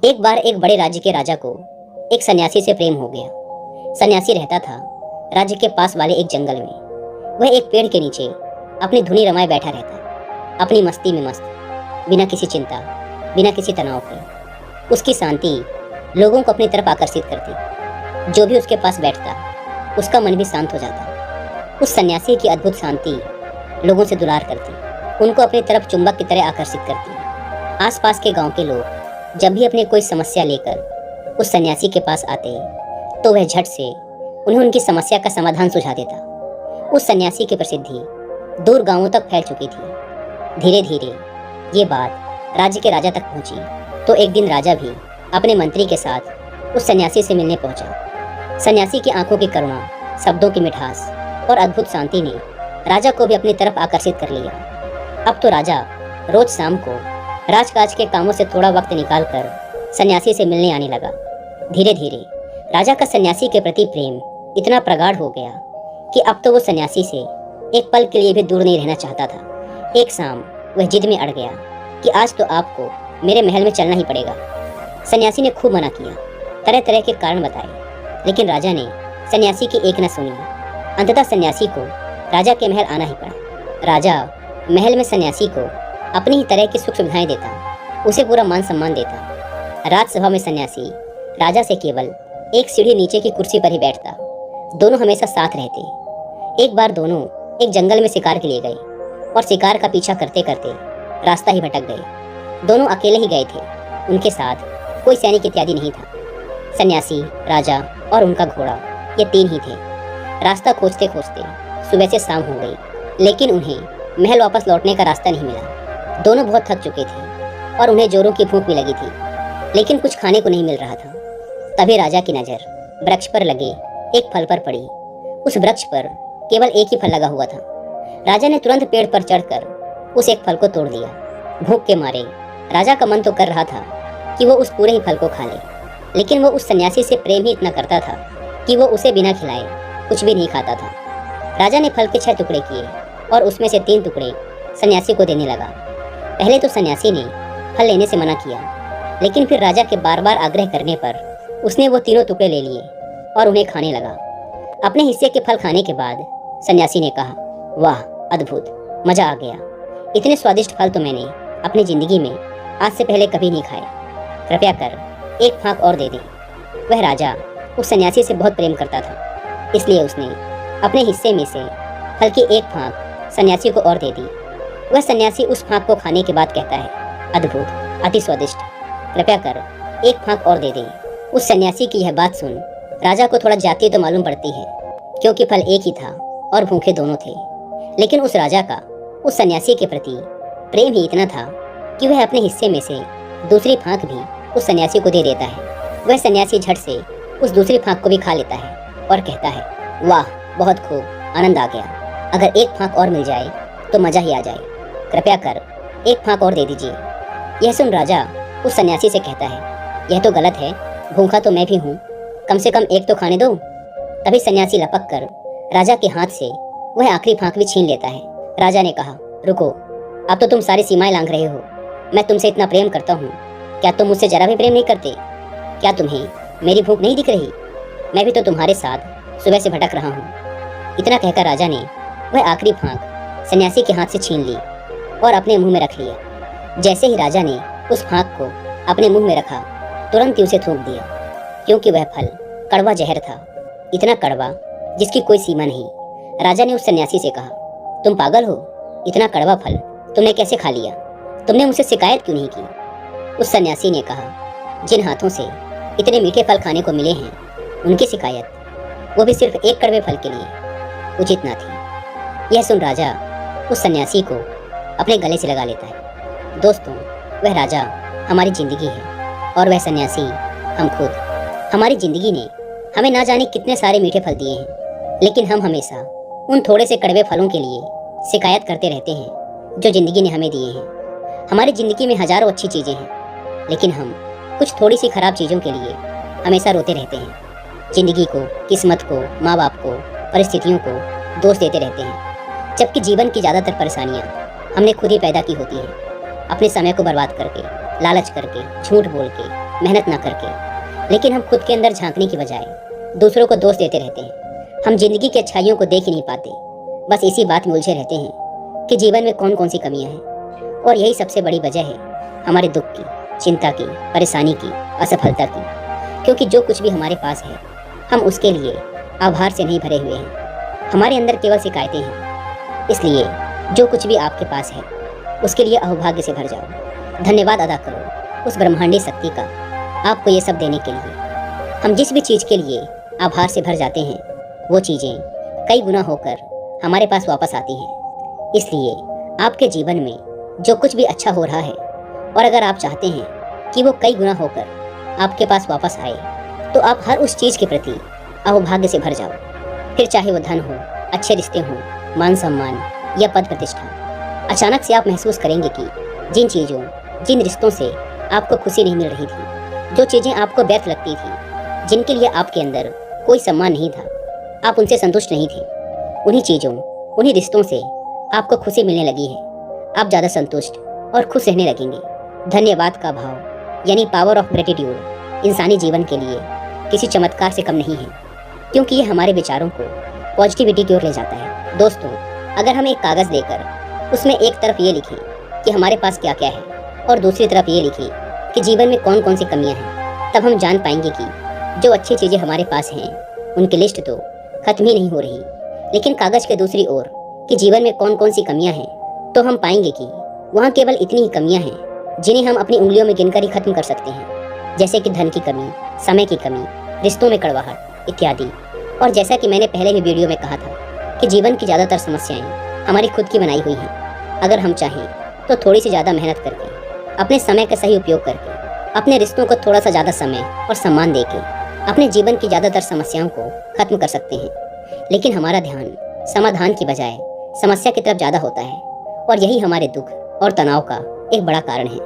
एक बार एक बड़े राज्य के राजा को एक सन्यासी से प्रेम हो गया। सन्यासी रहता था राज्य के पास वाले एक जंगल में। वह एक पेड़ के नीचे अपनी धुनी रमाए बैठा रहता, अपनी मस्ती में मस्त, बिना किसी चिंता, बिना किसी तनाव के। उसकी शांति लोगों को अपनी तरफ आकर्षित करती। जो भी उसके पास बैठता उसका मन भी शांत हो जाता। उस सन्यासी की अद्भुत शांति लोगों से दुलार करती, उनको अपनी तरफ चुंबक की तरह आकर्षित करती। आसपास के गांव के लोग जब भी अपनी कोई समस्या लेकर उस सन्यासी के पास आते तो वह झट से उन्हें उनकी समस्या का समाधान सुझा देता। उस सन्यासी की प्रसिद्धि दूर गांवों तक फैल चुकी थी। धीरे धीरे ये बात राज्य के राजा तक पहुंची तो एक दिन राजा भी अपने मंत्री के साथ उस सन्यासी से मिलने पहुंचा। सन्यासी की आंखों की करुणा, शब्दों की मिठास और अद्भुत शांति ने राजा को भी अपनी तरफ आकर्षित कर लिया। अब तो राजा रोज शाम को राजकाज के कामों से थोड़ा वक्त निकालकर सन्यासी से मिलने आने लगा। धीरे धीरे राजा का सन्यासी के प्रति प्रेम इतना प्रगाढ़ हो गया कि अब तो वो सन्यासी से एक पल के लिए भी दूर नहीं रहना चाहता था। एक शाम वह जिद में अड़ गया कि आज तो आपको मेरे महल में चलना ही पड़ेगा। सन्यासी ने खूब मना किया, तरह तरह के कारण बताए, लेकिन राजा ने सन्यासी की एक न सुनी। अंततः सन्यासी को राजा के महल आना ही पड़ा। राजा महल में सन्यासी को अपनी ही तरह की सुख सुविधाएं देता, उसे पूरा मान सम्मान देता। राजसभा में सन्यासी राजा से केवल एक सीढ़ी नीचे की कुर्सी पर ही बैठता। दोनों हमेशा साथ रहते। एक बार दोनों एक जंगल में शिकार के लिए गए और शिकार का पीछा करते करते रास्ता ही भटक गए। दोनों अकेले ही गए थे, उनके साथ कोई सैनिक इत्यादि नहीं था। सन्यासी, राजा और उनका घोड़ा, ये तीन ही थे। रास्ता खोजते खोजते सुबह से शाम हो गई, लेकिन उन्हें महल वापस लौटने का रास्ता नहीं मिला। दोनों बहुत थक चुके थे और उन्हें जोरों की भूख भी लगी थी, लेकिन कुछ खाने को नहीं मिल रहा था। तभी राजा की नज़र वृक्ष पर लगे एक फल पर पड़ी। उस वृक्ष पर केवल एक ही फल लगा हुआ था। राजा ने तुरंत पेड़ पर चढ़कर उस एक फल को तोड़ दिया। भूख के मारे राजा का मन तो कर रहा था कि वो उस पूरे ही फल को खा ले, लेकिन वो उस सन्यासी से प्रेम ही इतना करता था कि वो उसे बिना खिलाए कुछ भी नहीं खाता था। राजा ने फल के 6 टुकड़े किए और उसमें से 3 टुकड़े सन्यासी को देने लगा। पहले तो सन्यासी ने फल लेने से मना किया, लेकिन फिर राजा के बार बार आग्रह करने पर उसने वो तीनों टुकड़े ले लिए और उन्हें खाने लगा। अपने हिस्से के फल खाने के बाद सन्यासी ने कहा, वाह, अद्भुत, मजा आ गया। इतने स्वादिष्ट फल तो मैंने अपनी जिंदगी में आज से पहले कभी नहीं खाए। कृपया कर एक फांक और दे दे। वह राजा उस सन्यासी से बहुत प्रेम करता था, इसलिए उसने अपने हिस्से में से फल की एक फांक सन्यासी को और दे दी। वह सन्यासी उस फांक को खाने के बाद कहता है, अद्भुत, अति स्वादिष्ट, कृपया कर एक फांक और दे दे। उस सन्यासी की यह बात सुन राजा को थोड़ा जाती तो मालूम पड़ती है, क्योंकि फल एक ही था और भूखे दोनों थे। लेकिन उस राजा का उस सन्यासी के प्रति प्रेम ही इतना था कि वह अपने हिस्से में से दूसरी फांक भी उस सन्यासी को दे देता है। वह सन्यासी झट से उस दूसरी फांक को भी खा लेता है और कहता है, वाह, बहुत खूब, आनंद आ गया। अगर एक फांक और मिल जाए तो मजा ही आ जाए। कृपया कर एक फांक और दे दीजिए। यह सुन राजा उस सन्यासी से कहता है, यह तो गलत है, भूखा तो मैं भी हूँ, कम से कम एक तो खाने दो। तभी सन्यासी लपक कर राजा के हाथ से वह आखिरी फांक भी छीन लेता है। राजा ने कहा, रुको, अब तो तुम सारी सीमाएं लांघ रहे हो। मैं तुमसे इतना प्रेम करता हूँ, क्या तुम मुझसे जरा भी प्रेम नहीं करते? क्या तुम्हें मेरी भूख नहीं दिख रही? मैं भी तो तुम्हारे साथ सुबह से भटक रहा हूँ। इतना कहकर राजा ने वह आखिरी फांक सन्यासी के हाथ से छीन ली और अपने मुंह में रख लिया। जैसे ही राजा ने उस फांक को अपने मुंह में रखा, तुरंत ही उसे थूक दिया, क्योंकि वह फल कड़वा जहर था, इतना कड़वा जिसकी कोई सीमा नहीं। राजा ने उस सन्यासी से कहा, तुम पागल हो? इतना कड़वा फल तुमने कैसे खा लिया? तुमने मुझसे शिकायत क्यों नहीं की? उस सन्यासी ने कहा, जिन हाथों से इतने मीठे फल खाने को मिले हैं, उनकी शिकायत, वो भी सिर्फ एक कड़वे फल के लिए, उचित ना थी। यह सुन राजा उस सन्यासी को अपने गले से लगा लेता है। दोस्तों, वह राजा हमारी जिंदगी है और वह सन्यासी हम खुद। हमारी जिंदगी ने हमें ना जाने कितने सारे मीठे फल दिए हैं, लेकिन हम हमेशा उन थोड़े से कड़वे फलों के लिए शिकायत करते रहते हैं जो जिंदगी ने हमें दिए हैं। हमारी ज़िंदगी में हज़ारों अच्छी चीज़ें हैं, लेकिन हम कुछ थोड़ी सी ख़राब चीज़ों के लिए हमेशा रोते रहते हैं। ज़िंदगी को, किस्मत को, माँ बाप को, परिस्थितियों को दोष देते रहते हैं, जबकि जीवन की ज़्यादातर परेशानियाँ हमने खुद ही पैदा की होती हैं, अपने समय को बर्बाद करके। लालच करके, झूठ बोल के, मेहनत ना करके। लेकिन हम खुद के अंदर झांकने की बजाय दूसरों को दोष देते रहते हैं। हम जिंदगी की अच्छाइयों को देख ही नहीं पाते, बस इसी बात में उलझे रहते हैं कि जीवन में कौन कौन सी कमियां हैं। और यही सबसे बड़ी वजह है हमारे दुख की, चिंता की, परेशानी की, असफलता की। क्योंकि जो कुछ भी हमारे पास है, हम उसके लिए आभार से नहीं भरे हुए हैं। हमारे अंदर केवल शिकायतें हैं। इसलिए जो कुछ भी आपके पास है, उसके लिए अहोभाग्य से भर जाओ। धन्यवाद अदा करो उस ब्रह्मांडी शक्ति का, आपको ये सब देने के लिए। हम जिस भी चीज़ के लिए आभार से भर जाते हैं, वो चीज़ें कई गुना होकर हमारे पास वापस आती हैं। इसलिए आपके जीवन में जो कुछ भी अच्छा हो रहा है, और अगर आप चाहते हैं कि वो कई गुना होकर आपके पास वापस आए, तो आप हर उस चीज़ के प्रति अहोभाग्य से भर जाओ। फिर चाहे वो धन हो, अच्छे रिश्ते हों, मान सम्मान या पद प्रतिष्ठा। अचानक से आप महसूस करेंगे कि जिन चीज़ों, जिन रिश्तों से आपको खुशी नहीं मिल रही थी, जो चीज़ें आपको व्यर्थ लगती थी, जिनके लिए आपके अंदर कोई सम्मान नहीं था, आप उनसे संतुष्ट नहीं थे, उन्हीं चीज़ों, उन्हीं रिश्तों से आपको खुशी मिलने लगी है। आप ज़्यादा संतुष्ट और खुश रहने लगेंगे। धन्यवाद का भाव यानी पावर ऑफ ग्रेटिट्यूड इंसानी जीवन के लिए किसी चमत्कार से कम नहीं है, क्योंकि ये हमारे विचारों को पॉजिटिविटी की ओर ले जाता है। दोस्तों, अगर हम एक कागज़ लेकर उसमें एक तरफ ये लिखें कि हमारे पास क्या क्या है, और दूसरी तरफ ये लिखें कि जीवन में कौन कौन सी कमियां हैं, तब हम जान पाएंगे कि जो अच्छी चीज़ें हमारे पास हैं, उनकी लिस्ट तो खत्म ही नहीं हो रही। लेकिन कागज़ के दूसरी ओर कि जीवन में कौन कौन सी कमियां हैं, तो हम पाएंगे कि वहाँ केवल इतनी ही कमियां हैं जिन्हें हम अपनी उंगलियों में गिनकर ही खत्म कर सकते हैं। जैसे कि धन की कमी, समय की कमी, रिश्तों में कड़वाहट इत्यादि। और जैसा कि मैंने पहले भी वीडियो में कहा था कि जीवन की ज़्यादातर समस्याएं हमारी खुद की बनाई हुई हैं। अगर हम चाहें तो थोड़ी सी ज़्यादा मेहनत करके, अपने समय का सही उपयोग करके, अपने रिश्तों को थोड़ा सा ज़्यादा समय और सम्मान देके अपने जीवन की ज़्यादातर समस्याओं को खत्म कर सकते हैं। लेकिन हमारा ध्यान समाधान की बजाय समस्या की तरफ ज़्यादा होता है, और यही हमारे दुख और तनाव का एक बड़ा कारण है।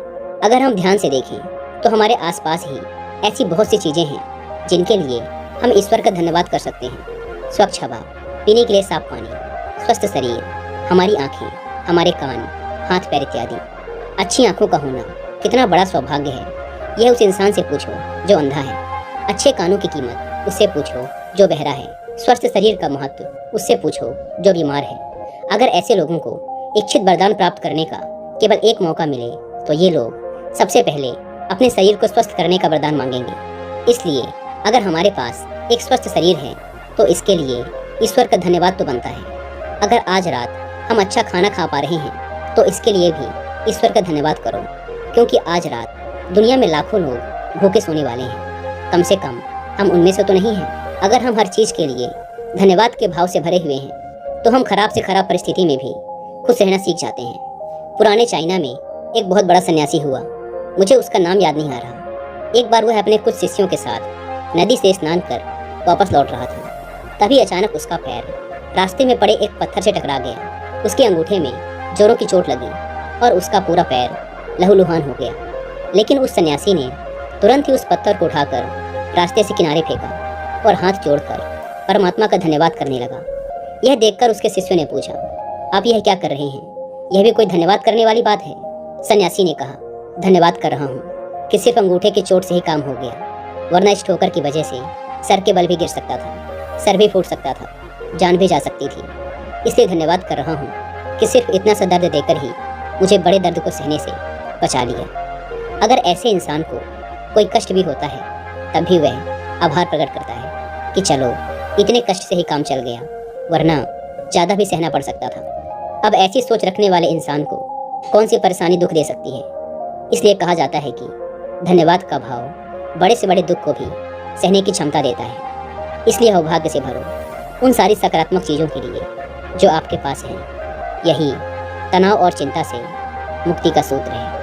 अगर हम ध्यान से देखें तो हमारे आसपास ही ऐसी बहुत सी चीज़ें हैं जिनके लिए हम ईश्वर का धन्यवाद कर सकते हैं। स्वच्छ हवा, पीने के लिए साफ पानी, स्वस्थ शरीर, हमारी आँखें, हमारे कान, हाथ पैर इत्यादि। अच्छी आँखों का होना कितना बड़ा सौभाग्य है, यह उस इंसान से पूछो जो अंधा है। अच्छे कानों की कीमत उससे पूछो जो बहरा है। स्वस्थ शरीर का महत्व उससे पूछो जो बीमार है। अगर ऐसे लोगों को इच्छित वरदान प्राप्त करने का केवल एक मौका मिले, तो ये लोग सबसे पहले अपने शरीर को स्वस्थ करने का वरदान मांगेंगे। इसलिए अगर हमारे पास एक स्वस्थ शरीर है, तो इसके लिए ईश्वर का धन्यवाद तो बनता है। अगर आज रात हम अच्छा खाना खा पा रहे हैं, तो इसके लिए भी ईश्वर का धन्यवाद करो, क्योंकि आज रात दुनिया में लाखों लोग भूखे सोने वाले हैं। कम से कम हम उनमें से तो नहीं हैं। अगर हम हर चीज़ के लिए धन्यवाद के भाव से भरे हुए हैं, तो हम खराब से खराब परिस्थिति में भी खुश रहना सीख जाते हैं। पुराने चाइना में एक बहुत बड़ा सन्यासी हुआ, मुझे उसका नाम याद नहीं आ रहा। एक बार वह अपने कुछ शिष्यों के साथ नदी से स्नान कर वापस लौट रहा था। तभी अचानक उसका पैर रास्ते में पड़े एक पत्थर से टकरा गया। उसके अंगूठे में जोरों की चोट लगी और उसका पूरा पैर लहूलुहान हो गया। लेकिन उस सन्यासी ने तुरंत ही उस पत्थर को उठाकर रास्ते से किनारे फेंका और हाथ जोड़कर परमात्मा का धन्यवाद करने लगा। यह देखकर उसके शिष्यों ने पूछा, आप यह क्या कर रहे हैं? यह भी कोई धन्यवाद करने वाली बात है? सन्यासी ने कहा, धन्यवाद कर रहा हूँ कि सिर्फ अंगूठे की चोट से ही काम हो गया, वरना इस ठोकर की वजह से सर के बल भी गिर सकता था, सर भी फूट सकता था, जान भी जा सकती थी। इसलिए धन्यवाद कर रहा हूँ कि सिर्फ इतना सा दर्द देकर ही मुझे बड़े दर्द को सहने से बचा लिया। अगर ऐसे इंसान को कोई कष्ट भी होता है, तब भी वह आभार प्रकट करता है कि चलो इतने कष्ट से ही काम चल गया, वरना ज़्यादा भी सहना पड़ सकता था। अब ऐसी सोच रखने वाले इंसान को कौन सी परेशानी दुख दे सकती है? इसलिए कहा जाता है कि धन्यवाद का भाव बड़े से बड़े दुख को भी सहने की क्षमता देता है। इसलिए सौभाग्य से भरो उन सारी सकारात्मक चीज़ों के लिए जो आपके पास है। यही तनाव और चिंता से मुक्ति का सूत्र है।